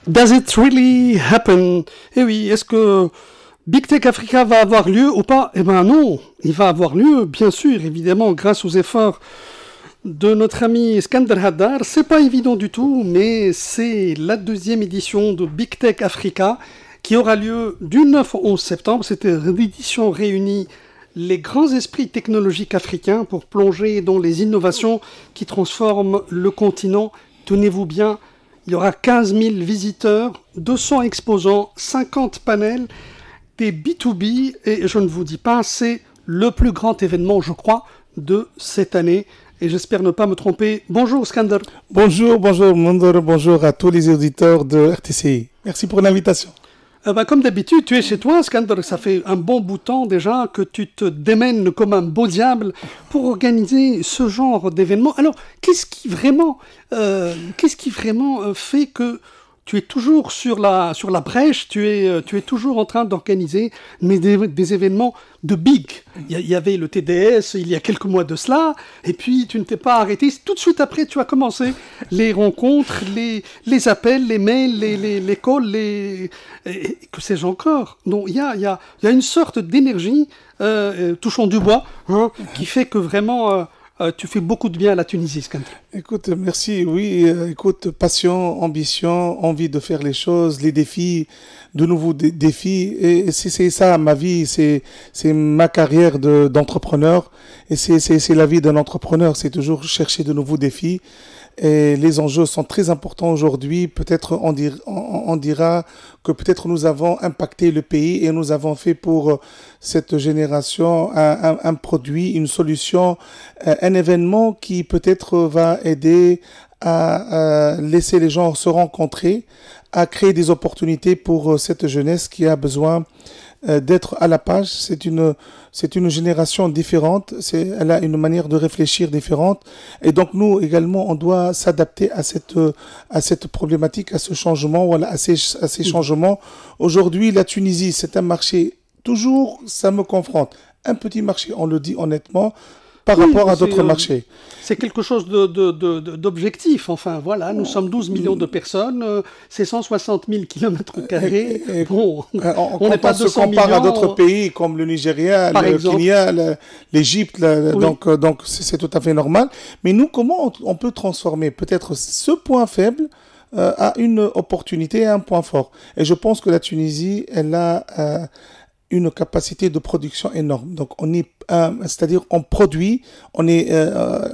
Does it really happen? Eh oui, est-ce que Big Tech Africa va avoir lieu ou pas? Eh ben non, il va avoir lieu, bien sûr, évidemment, grâce aux efforts de notre ami Skander Haddar. C'est pas évident du tout, mais c'est la deuxième édition de Big Tech Africa qui aura lieu du 9 au 11 septembre. C'était l'édition réunie les grands esprits technologiques africains pour plonger dans les innovations qui transforment le continent. Tenez-vous bien, il y aura 15 000 visiteurs, 200 exposants, 50 panels, des B2B, et je ne vous dis pas, c'est le plus grand événement, je crois, de cette année. Et j'espère ne pas me tromper. Bonjour Skander. Bonjour Mondor, bonjour à tous les auditeurs de RTCI. Merci pour l'invitation. Comme d'habitude, tu es chez toi, Skander. Ça fait un bon bout de temps déjà que tu te démènes comme un beau diable pour organiser ce genre d'événement. Alors, qu'est-ce qui vraiment fait que tu es toujours sur la brèche, tu es toujours en train d'organiser des événements de big. Il y avait le TDS il y a quelques mois de cela, et puis tu ne t'es pas arrêté. Tout de suite après, tu as commencé les rencontres, les appels, les mails, les calls, que sais-je encore. Donc il y a une sorte d'énergie, touchons du bois, hein, qui fait que vraiment... tu fais beaucoup de bien à la Tunisie, Skander. Écoute, merci. Oui, écoute, passion, ambition, envie de faire les choses, les défis, de nouveaux défis. Et c'est ça, ma vie, c'est ma carrière d'entrepreneur. Et c'est la vie d'un entrepreneur, c'est toujours chercher de nouveaux défis. Et les enjeux sont très importants aujourd'hui. Peut-être on dira que peut-être nous avons impacté le pays et nous avons fait pour cette génération un produit, une solution, un événement qui peut-être va aider à laisser les gens se rencontrer, à créer des opportunités pour cette jeunesse qui a besoin d'être à la page. C'est une génération différente, elle a une manière de réfléchir différente, et donc nous également on doit s'adapter à cette problématique, à ce changement, voilà, à ces changements. Aujourd'hui, la Tunisie, c'est un marché, toujours ça me confronte, un petit marché, on le dit honnêtement, par rapport à d'autres marchés. C'est quelque chose d'objectif. Enfin, voilà, nous sommes 12 millions de personnes, c'est 160 000 km². Bon, on n'est pas 200 millions. Se compare à d'autres pays comme le Nigeria, le Kenya, l'Égypte, oui. Donc c'est tout à fait normal. Mais nous, comment on peut transformer peut-être ce point faible à une opportunité, à un point fort? Et je pense que la Tunisie, elle a... une capacité de production énorme. Donc, c'est-à-dire, on produit,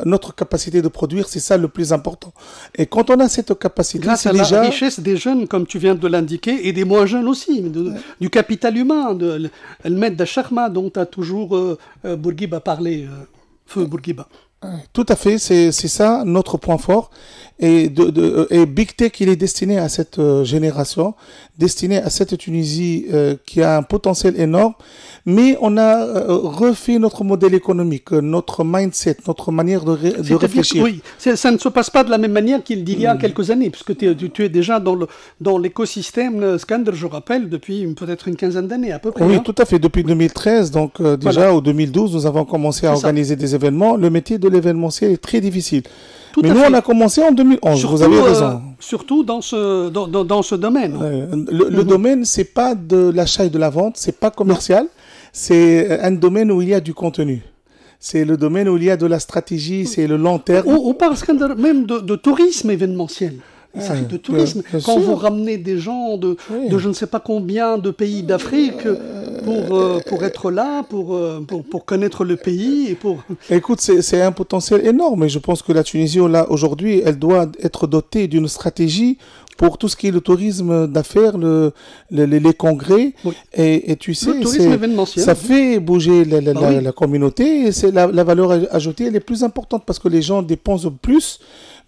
notre capacité de produire, c'est ça le plus important. Et quand on a cette capacité, grâce à la richesse des jeunes, comme tu viens de l'indiquer, et des moins jeunes aussi, du capital humain, le maître d'Acharma, dont a toujours Bourguiba parlé, Feu Bourguiba. Tout à fait, c'est ça notre point fort. Et Big Tech, il est destiné à cette génération, destiné à cette Tunisie qui a un potentiel énorme, mais on a refait notre modèle économique, notre mindset, notre manière de réfléchir. Oui, ça ne se passe pas de la même manière qu'il y a quelques années, puisque tu es déjà dans l'écosystème Skander, je rappelle, depuis peut-être une quinzaine d'années à peu près. Oui, hein. Tout à fait, depuis 2013, donc déjà voilà. Au 2012, nous avons commencé à organiser des événements. Le métier de l'événementiel est très difficile. Mais nous, on a commencé en 2011, vous avez raison. Surtout dans ce domaine. Le domaine, c'est pas de l'achat et de la vente, c'est pas commercial, c'est un domaine où il y a du contenu. C'est le domaine où il y a de la stratégie, c'est le long terme. On parle même de tourisme événementiel. Il s'agit de tourisme. Quand vous ramenez des gens de je ne sais pas combien de pays d'Afrique pour être là, pour connaître le pays. Écoute, c'est un potentiel énorme. Et je pense que la Tunisie, aujourd'hui, elle doit être dotée d'une stratégie pour tout ce qui est le tourisme d'affaires, les congrès. Oui. Et tu sais, le tourisme événementiel, ça fait bouger la communauté. Et c'est la valeur ajoutée, elle est plus importante parce que les gens dépensent plus.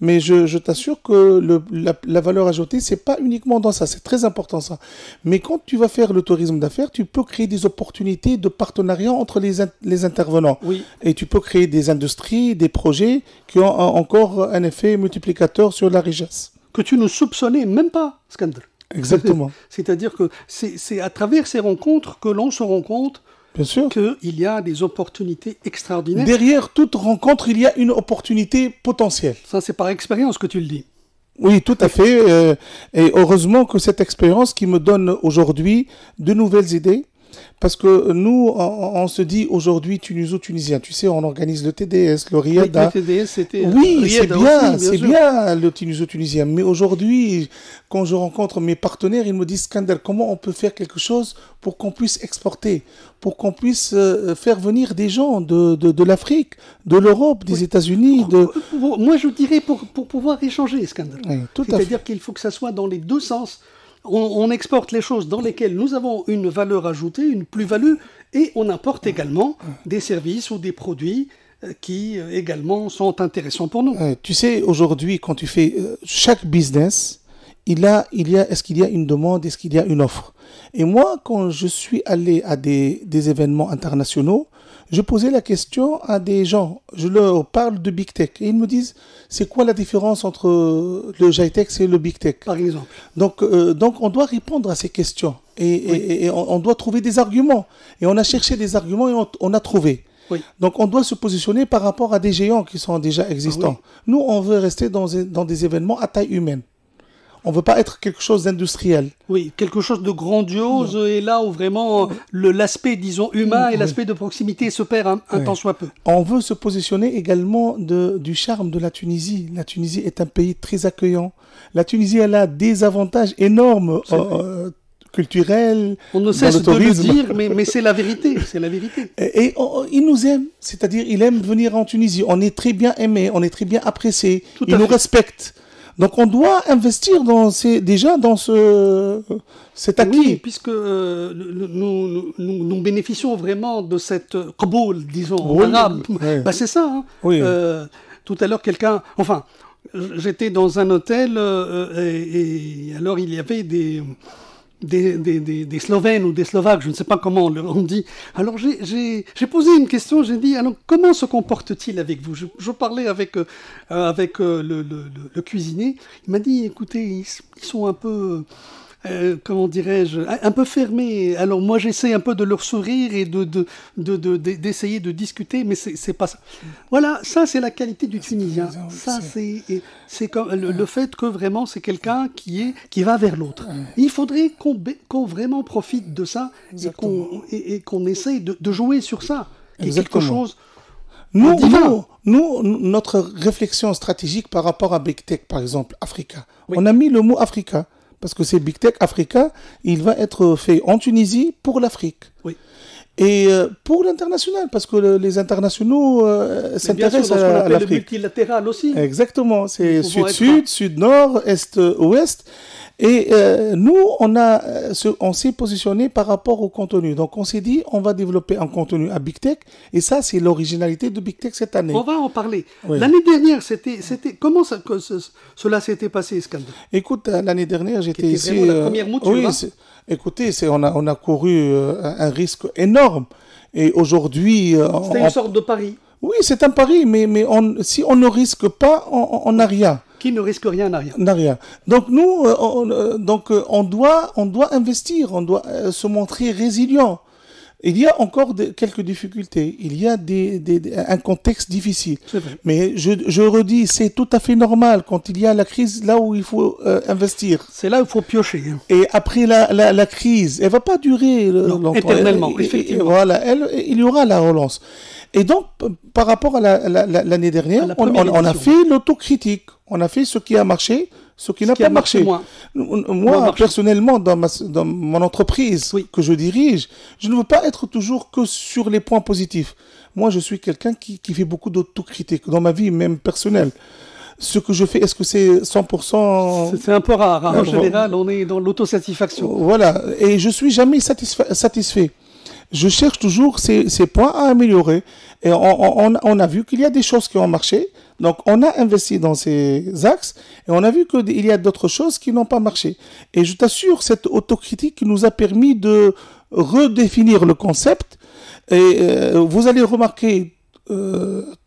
Mais je t'assure que la valeur ajoutée, c'est pas uniquement dans ça, c'est très important ça. Mais quand tu vas faire le tourisme d'affaires, tu peux créer des opportunités de partenariat entre les intervenants. Oui. Et tu peux créer des industries, des projets qui ont encore un effet multiplicateur sur la richesse. Que tu ne soupçonnais même pas, Skander. Exactement. C'est-à-dire que c'est à travers ces rencontres que l'on se rend compte Bien sûr. qu'il y a des opportunités extraordinaires. Derrière toute rencontre, il y a une opportunité potentielle. Ça, c'est par expérience que tu le dis. Oui, tout à fait. Et heureusement que cette expérience qui me donne aujourd'hui de nouvelles idées. Parce que nous, on se dit aujourd'hui Tuniso-Tunisien. Tu sais, on organise le TDS, le Riada. Oui, le TDS, c'était... Oui, c'est bien, aussi, c'est bien le Tuniso-Tunisien. Mais aujourd'hui, quand je rencontre mes partenaires, ils me disent, Skander, comment on peut faire quelque chose pour qu'on puisse exporter, pour qu'on puisse faire venir des gens de l'Afrique, de l'Europe, des États-Unis. Moi, je dirais pour pouvoir échanger, Skander. Oui, c'est-à-dire qu'il faut que ça soit dans les deux sens. On exporte les choses dans lesquelles nous avons une valeur ajoutée, une plus-value, et on importe également des services ou des produits qui également sont intéressants pour nous. Tu sais, aujourd'hui, quand tu fais chaque business, est-ce qu'il y a une demande, est-ce qu'il y a une offre? Et moi, quand je suis allé à des événements internationaux, je posais la question à des gens. Je leur parle de Big Tech. Et ils me disent, c'est quoi la différence entre le GITEX et le Big Tech? Par exemple. Donc, on doit répondre à ces questions. Et on doit trouver des arguments. Et on a cherché des arguments et on a trouvé. Oui. Donc, on doit se positionner par rapport à des géants qui sont déjà existants. Ah, oui. Nous, on veut rester dans des événements à taille humaine. On ne veut pas être quelque chose d'industriel. Oui, quelque chose de grandiose, et là où vraiment l'aspect, disons, humain et l'aspect de proximité se perd un tant soit peu. On veut se positionner également du charme de la Tunisie. La Tunisie est un pays très accueillant. La Tunisie, elle a des avantages énormes culturels. On ne cesse de le dire, mais c'est la vérité. C'est la vérité. Et ils nous aiment, c'est-à-dire ils aiment venir en Tunisie. On est très bien aimés, on est très bien appréciés. Ils nous respectent. Donc on doit investir déjà dans cet acquis. Oui, puisque nous bénéficions vraiment de cette qaboul, disons, en arabe. Oui. Bah, c'est ça. Hein. Oui. Tout à l'heure, j'étais dans un hôtel et alors il y avait des Slovènes ou des Slovaques, je ne sais pas comment on dit. Alors j'ai posé une question, j'ai dit, alors comment se comporte-t-il avec vous? Je parlais avec le cuisinier, il m'a dit, écoutez, ils sont un peu... comment dirais-je, un peu fermés. Alors moi j'essaie un peu de leur sourire et d'essayer de discuter, mais c'est pas ça. Voilà, ça c'est la qualité du Tunisien. Ça c'est comme le fait que vraiment c'est quelqu'un qui va vers l'autre. Il faudrait qu'on vraiment profite de ça et qu'on essaye de jouer sur ça. Quelque chose. Nous, notre réflexion stratégique par rapport à Big Tech, par exemple, Africa, on a mis le mot Africa. Parce que c'est Big Tech Africa, il va être fait en Tunisie pour l'Afrique. Oui. Et pour l'international, parce que les internationaux s'intéressent à l'Afrique. Le multilatéral aussi. Exactement, c'est sud-sud, sud-nord, est-ouest. Et nous, on s'est positionné par rapport au contenu. Donc, on s'est dit, on va développer un contenu à Big Tech. Et ça, c'est l'originalité de Big Tech cette année. On va en parler. Oui. L'année dernière, comment cela s'était passé, Skander? Écoute, l'année dernière, j'étais ici. Vraiment la première mouture. Oui, écoutez, on a couru un risque énorme. Et aujourd'hui... C'était une sorte de pari. Oui, c'est un pari, mais si on ne risque pas, on n'a rien. Qui ne risque rien n'a rien. N'a rien. Donc nous, on doit investir, on doit se montrer résilient. Il y a encore quelques difficultés, il y a un contexte difficile. Mais je redis, c'est tout à fait normal quand il y a la crise, là où il faut investir. C'est là où il faut piocher. Et après la crise, elle ne va pas durer longtemps. Éternellement, effectivement. Voilà, il y aura la relance. Et donc, par rapport à l'année dernière, on a fait l'autocritique. On a fait ce qui a marché, ce qui n'a pas marché. Moi, personnellement, dans mon entreprise que je dirige, je ne veux pas être toujours que sur les points positifs. Moi, je suis quelqu'un qui fait beaucoup d'autocritique dans ma vie, même personnelle. Ce que je fais, est-ce que c'est 100%... C'est un peu rare. En général, on est dans l'autosatisfaction. Voilà. Et je ne suis jamais satisfait. Je cherche toujours ces points à améliorer. Et on a vu qu'il y a des choses qui ont marché. Donc, on a investi dans ces axes et on a vu qu'il y a d'autres choses qui n'ont pas marché. Et je t'assure, cette autocritique nous a permis de redéfinir le concept. Et vous allez remarquer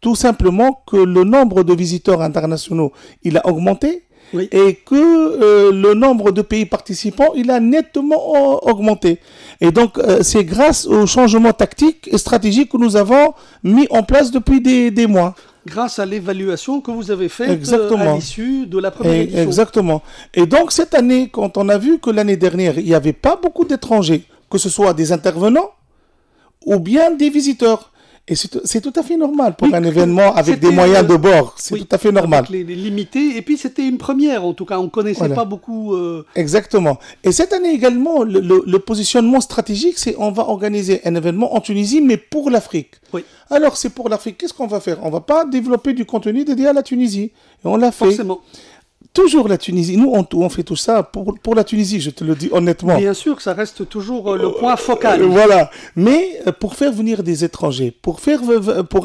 tout simplement que le nombre de visiteurs internationaux, il a augmenté. Oui. Et que le nombre de pays participants, il a nettement augmenté. Et donc, c'est grâce aux changements tactiques et stratégiques que nous avons mis en place depuis des mois. grâce à l'évaluation que vous avez faite Exactement. à l'issue de la première édition. Exactement. Et donc, cette année, quand on a vu que l'année dernière, il n'y avait pas beaucoup d'étrangers, que ce soit des intervenants ou bien des visiteurs. Et c'est tout à fait normal pour un événement avec des moyens de bord. C'est tout à fait normal. Avec les limités. Et puis, c'était une première, en tout cas. On ne connaissait pas beaucoup... Exactement. Et cette année également, le positionnement stratégique, c'est on va organiser un événement en Tunisie, mais pour l'Afrique. Oui. Alors, c'est pour l'Afrique. Qu'est-ce qu'on va faire? On ne va pas développer du contenu dédié à la Tunisie. Et on l'a fait. Forcément. Toujours la Tunisie. Nous, on fait tout ça pour la Tunisie, je te le dis honnêtement. Bien sûr, ça reste toujours le point focal. Voilà. Mais pour faire venir des étrangers, pour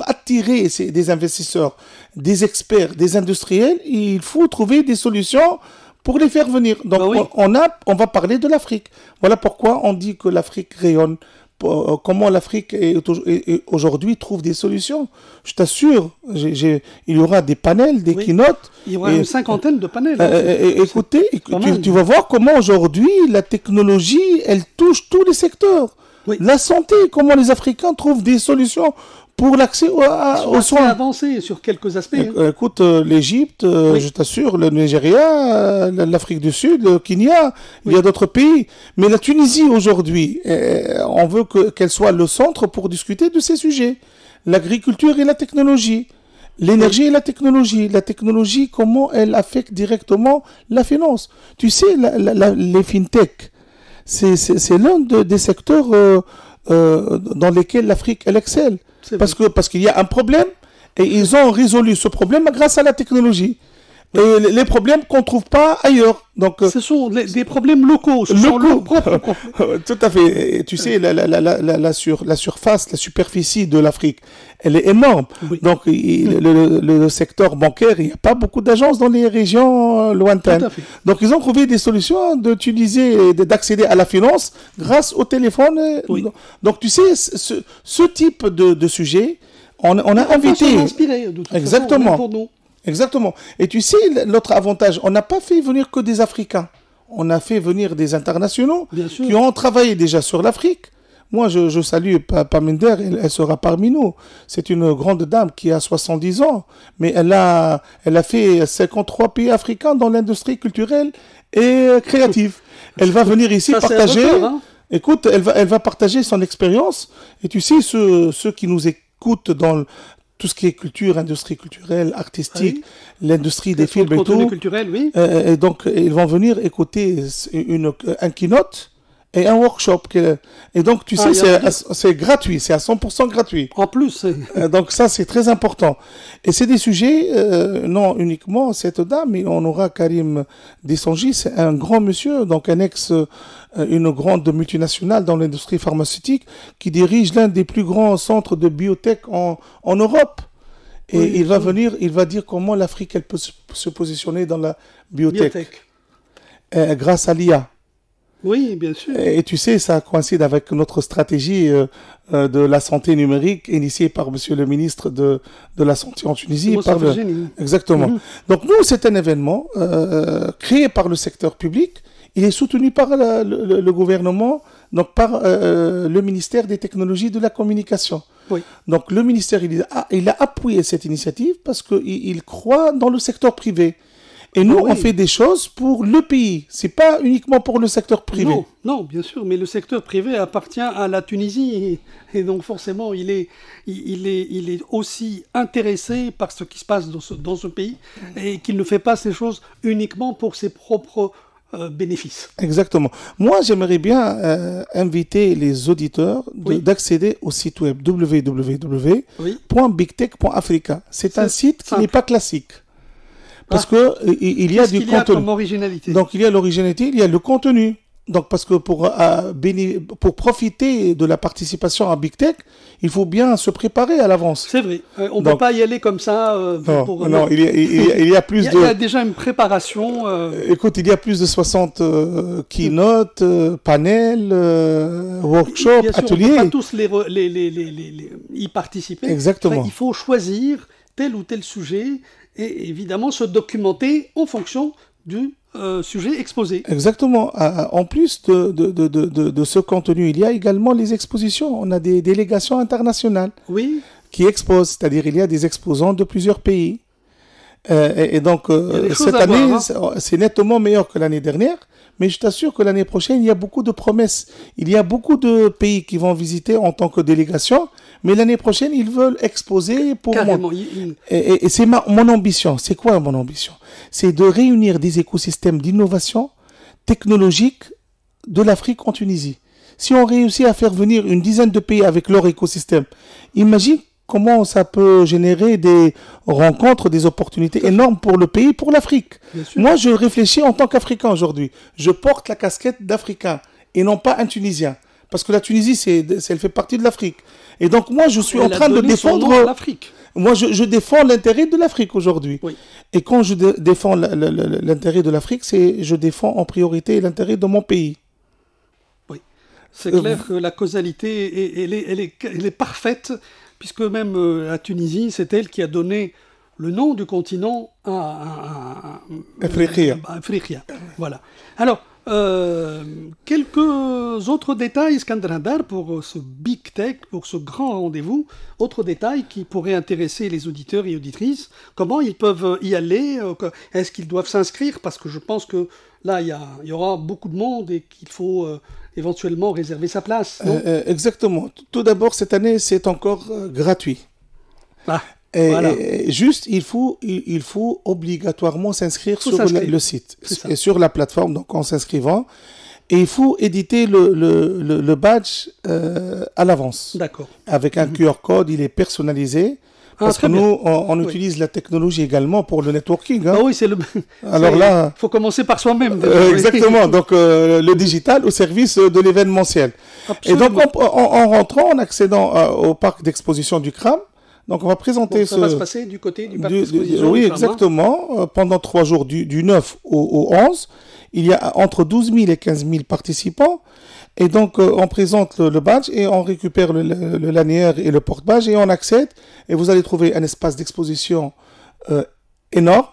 attirer des investisseurs, des experts, des industriels, il faut trouver des solutions pour les faire venir. Donc, on va parler de l'Afrique. Voilà pourquoi on dit que l'Afrique rayonne. Comment l'Afrique aujourd'hui trouve des solutions. Je t'assure, il y aura des panels, des keynotes. Il y aura une cinquantaine de panels. Écoutez, tu vas voir comment aujourd'hui la technologie, elle touche tous les secteurs. Oui. La santé, comment les Africains trouvent des solutions pour l'accès aux soins. Avancé sur quelques aspects. Écoute, l'Égypte, je t'assure, le Nigeria, l'Afrique du Sud, le Kenya, il y a d'autres pays. Mais la Tunisie aujourd'hui, on veut qu'elle soit le centre pour discuter de ces sujets. L'agriculture et la technologie. L'énergie et la technologie. La technologie, comment elle affecte directement la finance. Tu sais, les fintech, c'est l'un des secteurs dans lesquels l'Afrique, elle excelle. Parce qu'il y a un problème et ils ont résolu ce problème grâce à la technologie. Et les problèmes qu'on ne trouve pas ailleurs. Donc, ce sont des problèmes locaux. Tout à fait. Et tu sais, la surface, la superficie de l'Afrique, elle est énorme. Oui. Donc, le secteur bancaire, il n'y a pas beaucoup d'agences dans les régions lointaines. Tout à fait. Donc, ils ont trouvé des solutions d'utiliser, d'accéder à la finance grâce au téléphone. Oui. Donc, tu sais, ce type de sujet, on a invité. Inspiré, de toute exactement. Façon, pour nous. Exactement. Et tu sais, l'autre avantage, on n'a pas fait venir que des Africains. On a fait venir des internationaux qui ont travaillé déjà sur l'Afrique. Moi, je salue Paminder, elle sera parmi nous. C'est une grande dame qui a 70 ans, mais elle a fait 53 pays africains dans l'industrie culturelle et créative. Elle va venir ici partager. Écoute, elle va partager son expérience. Et tu sais, ceux qui nous écoutent dans tout ce qui est culture, industrie culturelle, artistique, l'industrie des films et tout. Culturel, oui. Et donc, ils vont venir écouter un keynote et un workshop. Et donc, tu sais, c'est gratuit, c'est à 100% gratuit. En plus. Donc, ça, c'est très important. Et c'est des sujets, non uniquement cette dame, mais on aura Karim Dessonji, c'est un grand monsieur, donc une grande multinationale dans l'industrie pharmaceutique qui dirige l'un des plus grands centres de biotech en Europe. Et il va venir, il va dire comment l'Afrique elle peut se positionner dans la biotech. Grâce à l'IA. Oui, bien sûr. Et tu sais, ça coïncide avec notre stratégie de la santé numérique initiée par monsieur le ministre de la Santé en Tunisie. Exactement. Donc nous, c'est un événement créé par le secteur public. Il est soutenu par le gouvernement, donc par le ministère des Technologies de la Communication. Oui. Donc le ministère, il a appuyé cette initiative parce qu'il croit dans le secteur privé. Et nous, on fait des choses pour le pays. C'est pas uniquement pour le secteur privé. Non, bien sûr, mais le secteur privé appartient à la Tunisie et donc forcément, il est aussi intéressé par ce qui se passe dans ce pays et qu'il ne fait pas ces choses uniquement pour ses propres bénéfices. Exactement. Moi, j'aimerais bien inviter les auditeurs d'accéder au site web www.bigtech.africa. C'est un site qui n'est pas classique. Parce que il y a du contenu. Comme originalité. Donc il y a l'originalité, il y a le contenu. Donc parce que pour profiter de la participation à Big Tech, il faut bien se préparer à l'avance. C'est vrai. On ne peut pas y aller comme ça. Non, il y a plus Il y a déjà une préparation. Écoute, il y a plus de 60 keynotes, panels, workshops, ateliers. On ne peut pas tous y participer. Exactement. Enfin, il faut choisir tel ou tel sujet et évidemment se documenter en fonction du sujet exposé. Exactement. En plus de ce contenu, il y a également les expositions. On a des délégations internationales qui exposent, c'est-à-dire il y a des exposants de plusieurs pays. Et donc, cette année, c'est nettement meilleur que l'année dernière. Mais je t'assure que l'année prochaine, il y a beaucoup de promesses. Il y a beaucoup de pays qui vont visiter en tant que délégation. Mais l'année prochaine, ils veulent exposer pour moi. Et c'est mon ambition. C'est quoi mon ambition? C'est de réunir des écosystèmes d'innovation technologique de l'Afrique en Tunisie. Si on réussit à faire venir une dizaine de pays avec leur écosystème, imagine comment ça peut générer des rencontres, des opportunités énormes pour le pays, pour l'Afrique. Moi, je réfléchis en tant qu'Africain aujourd'hui. Je porte la casquette d'Africain et non pas un Tunisien. Parce que la Tunisie, elle fait partie de l'Afrique. Et donc, moi, je suis en train de défendre l'Afrique. Moi, je défends l'intérêt de l'Afrique aujourd'hui. Oui. Et quand je défends l'intérêt de l'Afrique, je défends en priorité l'intérêt de mon pays. Oui. C'est clair que la causalité, elle est parfaite. Puisque même la Tunisie, c'est elle qui a donné le nom du continent à Afrique. Voilà. Alors, quelques autres détails, Iskander Hadar, pour ce Big Tech, pour ce grand rendez-vous. Autres détails qui pourraient intéresser les auditeurs et auditrices. Comment ils peuvent y aller? Est-ce qu'ils doivent s'inscrire? Parce que je pense que là, il y aura beaucoup de monde et qu'il faut éventuellement réserver sa place. Non exactement. Tout d'abord, cette année, c'est encore gratuit. Voilà. Juste, il faut obligatoirement s'inscrire sur le site et sur la plateforme, donc en s'inscrivant. Et il faut éditer le badge à l'avance. D'accord. Avec un QR code, il est personnalisé. Parce que nous, on utilise la technologie également pour le networking. Hein. Ah oui, c'est le. Alors là, faut commencer par soi-même. Exactement. Donc le digital au service de l'événementiel. Absolument. Et donc en rentrant, en accédant au parc d'exposition du CRAM, donc on va présenter ça va se passer du côté du parc d'exposition. Oui, exactement. Pendant 3 jours, du 9 au 11, il y a entre 12 000 et 15 000 participants. Et donc, on présente le badge et on récupère le lanière et le porte-badge et on accède. Et vous allez trouver un espace d'exposition énorme.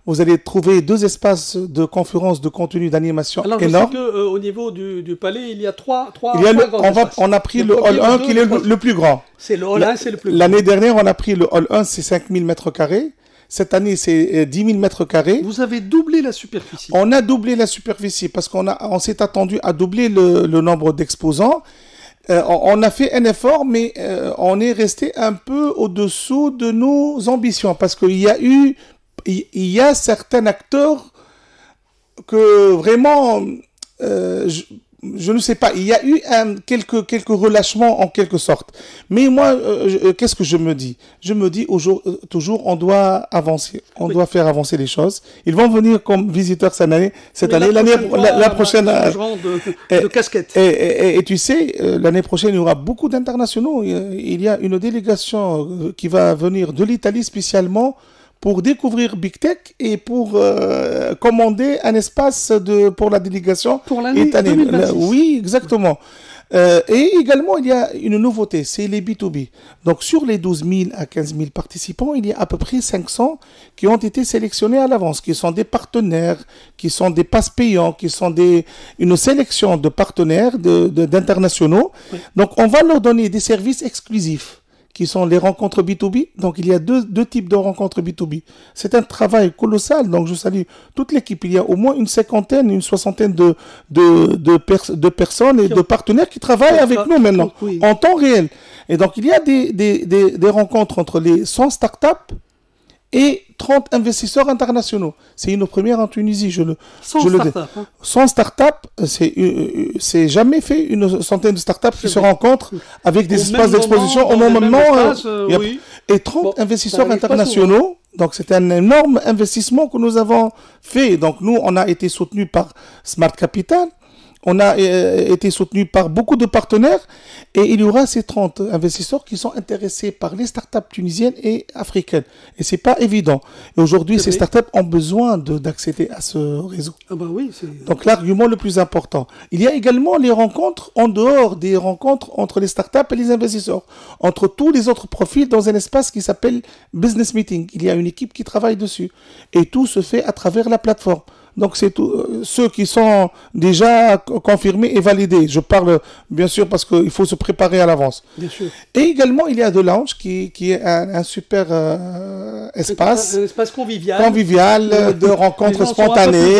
Vous allez trouver 2 espaces de conférences, de contenu, d'animation énormes. Alors, je sais qu'au niveau du palais, il y a 3 on a pris le hall 1 qui est le plus grand. C'est le hall 1, c'est le plus grand. L'année dernière, on a pris le hall 1, c'est 5 000 mètres carrés. Cette année, c'est 10 000 mètres carrés. Vous avez doublé la superficie. On a doublé la superficie parce qu'on s'est attendu à doubler le nombre d'exposants. On a fait un effort, mais on est resté un peu au-dessous de nos ambitions parce qu'il y a certains acteurs que vraiment, je ne sais pas, il y a eu quelques relâchements en quelque sorte. Mais moi, qu'est-ce que je me dis? Je me dis toujours, on doit avancer, on doit faire avancer les choses. Ils vont venir comme visiteurs cette année, la prochaine. Genre de casquette. Et tu sais, l'année prochaine, il y aura beaucoup d'internationaux. Il y a une délégation qui va venir de l'Italie spécialement pour découvrir Big Tech et pour commander un espace pour la délégation. Pour l'année 2026. Oui, exactement. Et également, il y a une nouveauté, c'est les B2B. Donc, sur les 12 000 à 15 000 participants, il y a à peu près 500 qui ont été sélectionnés à l'avance, qui sont des partenaires, qui sont des passes payants, qui sont une sélection de partenaires, d'internationaux. Oui. Donc, on va leur donner des services exclusifs, qui sont les rencontres B2B. Donc, il y a deux types de rencontres B2B. C'est un travail colossal. Donc, je salue toute l'équipe. Il y a au moins une soixantaine de personnes et de partenaires qui travaillent avec nous maintenant, en temps réel. Et donc, il y a des rencontres entre les 100 startups et 30 investisseurs internationaux. C'est une première en Tunisie. 100 startups, c'est jamais fait, une centaine de startups qui se rencontrent avec des espaces d'exposition au même moment. Et 30 investisseurs internationaux. Donc, c'est un énorme investissement que nous avons fait. Donc, nous, on a été soutenus par Smart Capital. On a été soutenu par beaucoup de partenaires et il y aura ces 30 investisseurs qui sont intéressés par les startups tunisiennes et africaines. Et c'est pas évident. Et aujourd'hui, ces startups ont besoin d'accéder à ce réseau. Ah bah oui, donc l'argument le plus important. Il y a également les rencontres en dehors des rencontres entre les startups et les investisseurs, entre tous les autres profils dans un espace qui s'appelle Business Meeting. Il y a une équipe qui travaille dessus et tout se fait à travers la plateforme. Donc c'est ceux qui sont déjà confirmés et validés. Je parle bien sûr parce qu'il faut se préparer à l'avance. Bien sûr. Et également il y a The Lounge qui est un super espace. Un espace convivial. Convivial, de rencontres spontanées.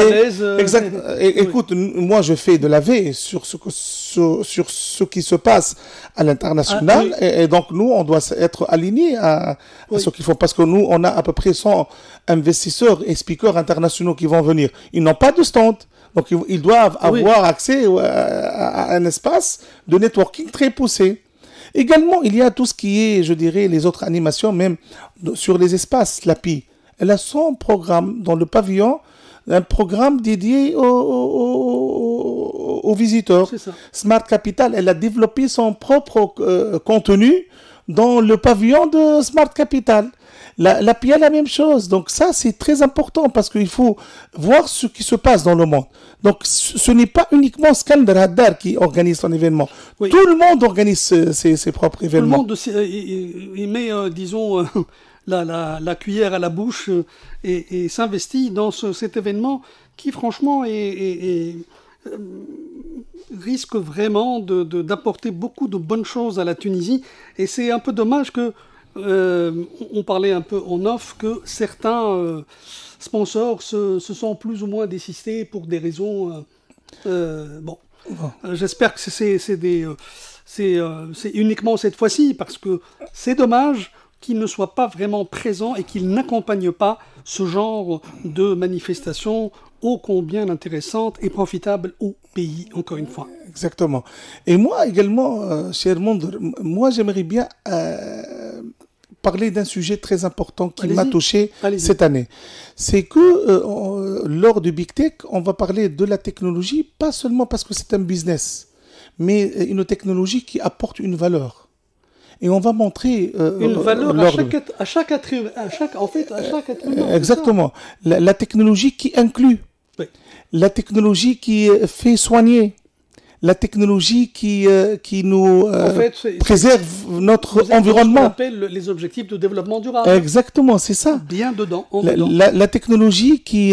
Exact. Écoute, moi je fais de la veille sur ce qui se passe à l'international. Et donc nous, on doit être alignés à ce qu'il faut. Parce que nous, on a à peu près 100 investisseurs et speakers internationaux qui vont venir. Ils n'ont pas de stand. Donc ils doivent avoir accès à un espace de networking très poussé. Également, il y a tout ce qui est, je dirais, les autres animations, même sur les espaces. L'API, elle a son programme dans le pavillon, un programme dédié aux visiteurs. Smart Capital, elle a développé son propre contenu dans le pavillon de Smart Capital. L'API a la même chose. Donc ça, c'est très important parce qu'il faut voir ce qui se passe dans le monde. Donc ce n'est pas uniquement Skander Hadar qui organise son événement. Oui. Tout le monde organise ses propres événements. Tout le monde il met, disons, la cuillère à la bouche et s'investit dans cet événement qui, franchement, risque vraiment d'apporter beaucoup de bonnes choses à la Tunisie. Et c'est un peu dommage que on parlait un peu en off que certains sponsors se sont plus ou moins désistés pour des raisons. J'espère que c'est uniquement cette fois-ci parce que c'est dommage qu'ils ne soient pas vraiment présents et qu'ils n'accompagnent pas ce genre de manifestations ô combien intéressantes et profitables au pays, encore une fois. Exactement. Et moi également, cher Monde, moi j'aimerais bien parler d'un sujet très important qui m'a touché cette année. C'est que lors du Big Tech, on va parler de la technologie, pas seulement parce que c'est un business, mais une technologie qui apporte une valeur. Et on va montrer une valeur à chaque être humain. Exactement. La technologie qui inclut, la technologie qui fait soigner, la technologie qui nous préserve notre environnement. Ce qu'on appelle les objectifs de développement durable. Exactement, c'est ça. Bien dedans. La technologie qui,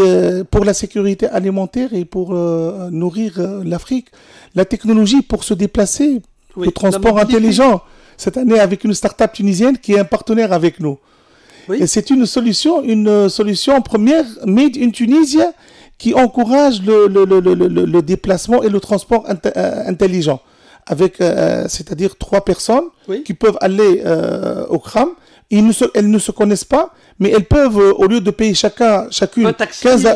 pour la sécurité alimentaire et pour nourrir l'Afrique, la technologie pour se déplacer, le transport intelligent. Cette année, avec une start-up tunisienne qui est un partenaire avec nous. Et c'est une solution première made in Tunisie qui encourage le déplacement et le transport intelligent. Avec, c'est-à-dire 3 personnes qui peuvent aller au CRAM. Elles ne se connaissent pas, mais elles peuvent, au lieu de payer chacune un taxi 15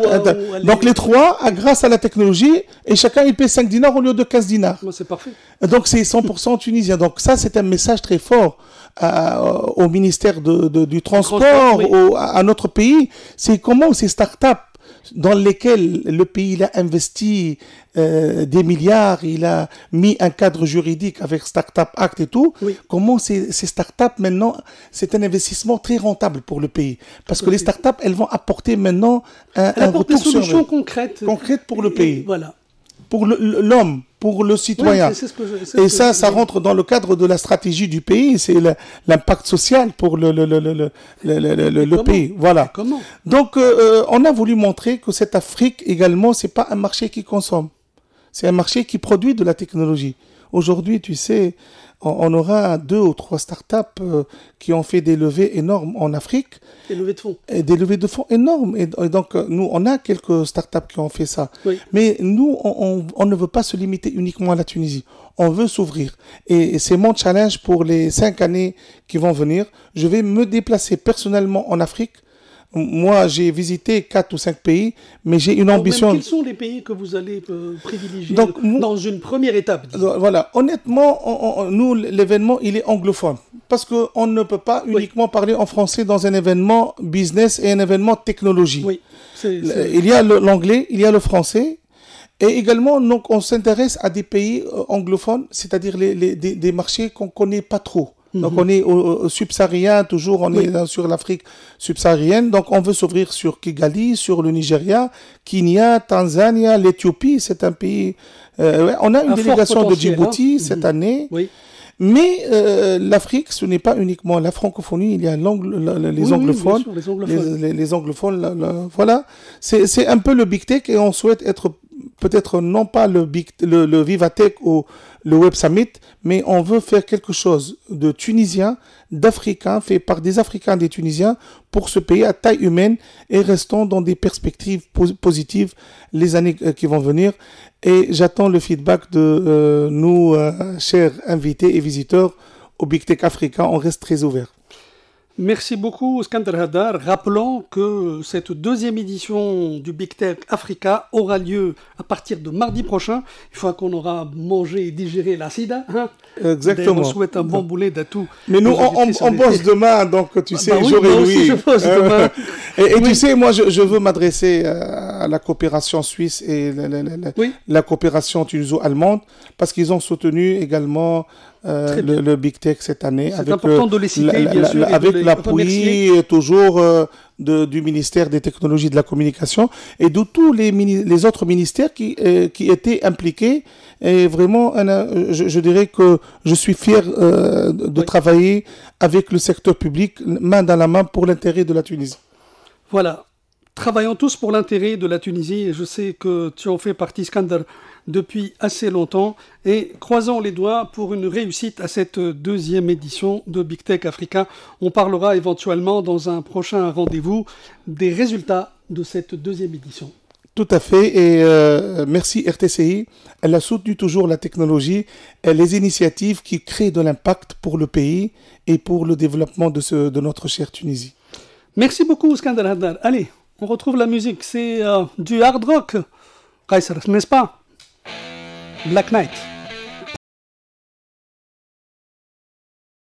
donc les 3, grâce à la technologie, et chacun il paye 5 dinars au lieu de 15 dinars. C'est parfait. Donc c'est 100% tunisien. Donc ça, c'est un message très fort au ministère du transport, à notre pays. C'est comment ces startups dans lesquels le pays il a investi des milliards, il a mis un cadre juridique avec Startup Act et tout. Comment ces startups maintenant, c'est un investissement très rentable pour le pays. Parce que les startups, elles vont apporter maintenant un retour des solutions concrètes pour le pays. Voilà. Pour l'homme, pour le citoyen. Et ça rentre dans le cadre de la stratégie du pays, c'est l'impact social pour le pays. Voilà. Comment? Donc, on a voulu montrer que cette Afrique, également, c'est pas un marché qui consomme. C'est un marché qui produit de la technologie. Aujourd'hui, tu sais, on aura 2 ou 3 startups qui ont fait des levées énormes en Afrique. Des levées de fonds. Et des levées de fonds énormes. Et donc, nous, on a quelques startups qui ont fait ça. Mais nous, on ne veut pas se limiter uniquement à la Tunisie. On veut s'ouvrir. Et c'est mon challenge pour les 5 années qui vont venir. Je vais me déplacer personnellement en Afrique. Moi, j'ai visité 4 ou 5 pays, mais j'ai une ambition... Quels sont les pays que vous allez privilégier dans une première étape? Voilà. Honnêtement, nous, l'événement, il est anglophone. Parce qu'on ne peut pas uniquement parler en français dans un événement business et un événement technologie. Il y a l'anglais, il y a le français. Et également, donc, on s'intéresse à des pays anglophones, c'est-à-dire des marchés qu'on ne connaît pas trop. Donc on est au subsaharien, toujours on est sur l'Afrique subsaharienne, donc on veut s'ouvrir sur Kigali, sur le Nigeria, Kenya, Tanzanie, l'Éthiopie, c'est un pays... on a une délégation de Djibouti cette année, Mais l'Afrique, ce n'est pas uniquement la francophonie, il y a les anglophones. Oui, bien sûr, Les anglophones, voilà. C'est un peu le Big Tech et on souhaite être peut-être non pas le Vivatech ou le Web Summit, mais on veut faire quelque chose de tunisien, d'africain, fait par des Africains, des Tunisiens, pour ce pays à taille humaine et restons dans des perspectives positives les années qui vont venir. Et j'attends le feedback de nous, chers invités et visiteurs au Big Tech Africa. On reste très ouverts. Merci beaucoup, Skander Hadar. Rappelons que cette deuxième édition du Big Tech Africa aura lieu à partir de mardi prochain, une fois qu'on aura mangé et digéré la sida. Hein. Exactement. On souhaite un bon boulet d'atout. Mais nous, on bosse demain, donc tu sais, oui, j'aurai moi aussi, je bosse demain. Et oui. Tu sais, moi, je veux m'adresser à la coopération suisse et la coopération tuniso-allemande, parce qu'ils ont soutenu également le Big Tech cette année. C'est important de les citer, bien sûr. Avec l'appui toujours du ministère des Technologies de la Communication et de tous les autres ministères qui étaient impliqués. Et vraiment, je dirais que je suis fier de travailler avec le secteur public, main dans la main, pour l'intérêt de la Tunisie. Voilà. Travaillons tous pour l'intérêt de la Tunisie et je sais que tu en fais partie, Skander, depuis assez longtemps et croisons les doigts pour une réussite à cette deuxième édition de Big Tech Africa. On parlera éventuellement dans un prochain rendez-vous des résultats de cette deuxième édition. Tout à fait et merci RTCI. Elle a soutenu toujours la technologie et les initiatives qui créent de l'impact pour le pays et pour le développement de notre chère Tunisie. Merci beaucoup, Skander Hadar. Allez, on retrouve la musique. C'est du hard rock, Kaiser, n'est-ce pas? Black Knight.